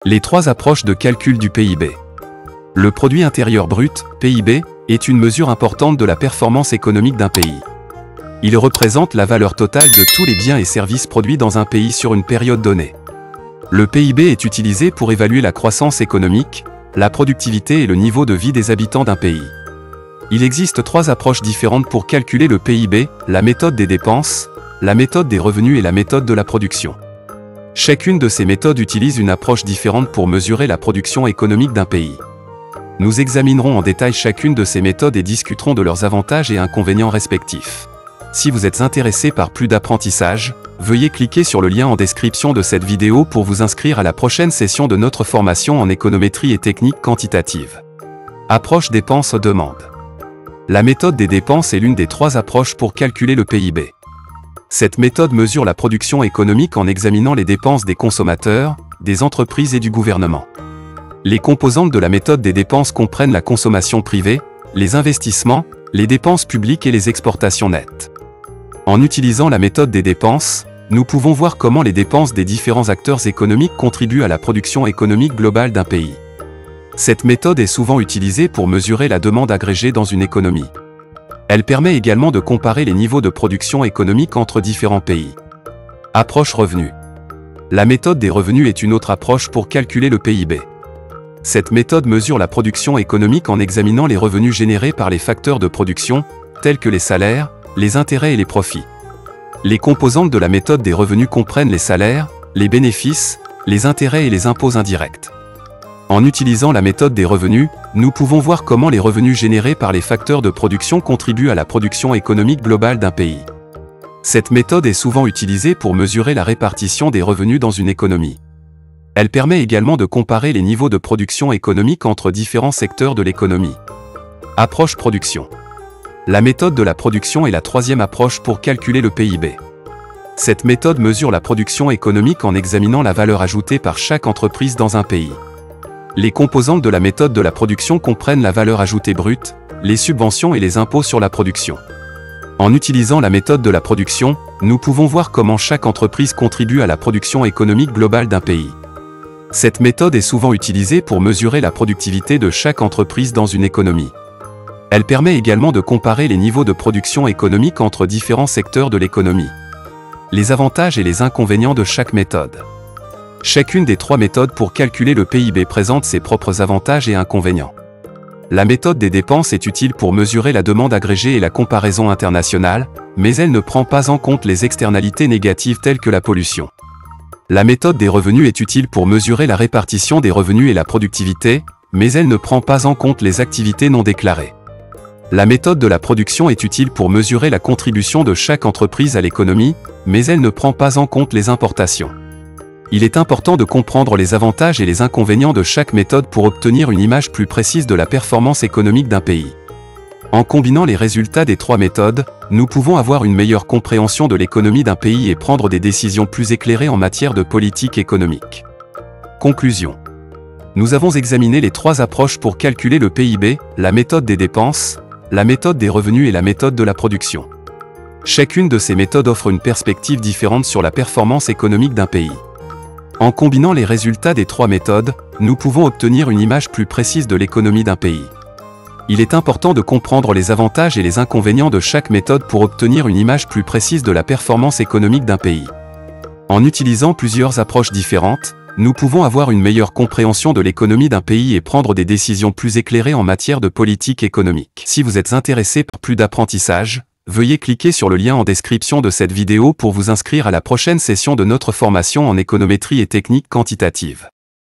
Les trois approches de calcul du PIB. Le produit intérieur brut, PIB, est une mesure importante de la performance économique d'un pays. Il représente la valeur totale de tous les biens et services produits dans un pays sur une période donnée. Le PIB est utilisé pour évaluer la croissance économique, la productivité et le niveau de vie des habitants d'un pays. Il existe trois approches différentes pour calculer le PIB, la méthode des dépenses, la méthode des revenus et la méthode de la production. Chacune de ces méthodes utilise une approche différente pour mesurer la production économique d'un pays. Nous examinerons en détail chacune de ces méthodes et discuterons de leurs avantages et inconvénients respectifs. Si vous êtes intéressé par plus d'apprentissage, veuillez cliquer sur le lien en description de cette vidéo pour vous inscrire à la prochaine session de notre formation en économétrie et technique quantitative. Approche dépenses-demande. La méthode des dépenses est l'une des trois approches pour calculer le PIB. Cette méthode mesure la production économique en examinant les dépenses des consommateurs, des entreprises et du gouvernement. Les composantes de la méthode des dépenses comprennent la consommation privée, les investissements, les dépenses publiques et les exportations nettes. En utilisant la méthode des dépenses, nous pouvons voir comment les dépenses des différents acteurs économiques contribuent à la production économique globale d'un pays. Cette méthode est souvent utilisée pour mesurer la demande agrégée dans une économie. Elle permet également de comparer les niveaux de production économique entre différents pays. Approche revenus. La méthode des revenus est une autre approche pour calculer le PIB. Cette méthode mesure la production économique en examinant les revenus générés par les facteurs de production, tels que les salaires, les intérêts et les profits. Les composantes de la méthode des revenus comprennent les salaires, les bénéfices, les intérêts et les impôts indirects. En utilisant la méthode des revenus, nous pouvons voir comment les revenus générés par les facteurs de production contribuent à la production économique globale d'un pays. Cette méthode est souvent utilisée pour mesurer la répartition des revenus dans une économie. Elle permet également de comparer les niveaux de production économique entre différents secteurs de l'économie. Approche production. La méthode de la production est la troisième approche pour calculer le PIB. Cette méthode mesure la production économique en examinant la valeur ajoutée par chaque entreprise dans un pays. Les composantes de la méthode de la production comprennent la valeur ajoutée brute, les subventions et les impôts sur la production. En utilisant la méthode de la production, nous pouvons voir comment chaque entreprise contribue à la production économique globale d'un pays. Cette méthode est souvent utilisée pour mesurer la productivité de chaque entreprise dans une économie. Elle permet également de comparer les niveaux de production économique entre différents secteurs de l'économie. Les avantages et les inconvénients de chaque méthode. Chacune des trois méthodes pour calculer le PIB présente ses propres avantages et inconvénients. La méthode des dépenses est utile pour mesurer la demande agrégée et la comparaison internationale, mais elle ne prend pas en compte les externalités négatives telles que la pollution. La méthode des revenus est utile pour mesurer la répartition des revenus et la productivité, mais elle ne prend pas en compte les activités non déclarées. La méthode de la production est utile pour mesurer la contribution de chaque entreprise à l'économie, mais elle ne prend pas en compte les importations. Il est important de comprendre les avantages et les inconvénients de chaque méthode pour obtenir une image plus précise de la performance économique d'un pays. En combinant les résultats des trois méthodes, nous pouvons avoir une meilleure compréhension de l'économie d'un pays et prendre des décisions plus éclairées en matière de politique économique. Conclusion. Nous avons examiné les trois approches pour calculer le PIB, la méthode des dépenses, la méthode des revenus et la méthode de la production. Chacune de ces méthodes offre une perspective différente sur la performance économique d'un pays. En combinant les résultats des trois méthodes, nous pouvons obtenir une image plus précise de l'économie d'un pays. Il est important de comprendre les avantages et les inconvénients de chaque méthode pour obtenir une image plus précise de la performance économique d'un pays. En utilisant plusieurs approches différentes, nous pouvons avoir une meilleure compréhension de l'économie d'un pays et prendre des décisions plus éclairées en matière de politique économique. Si vous êtes intéressé par plus d'apprentissage, veuillez cliquer sur le lien en description de cette vidéo pour vous inscrire à la prochaine session de notre formation en économétrie et technique quantitative.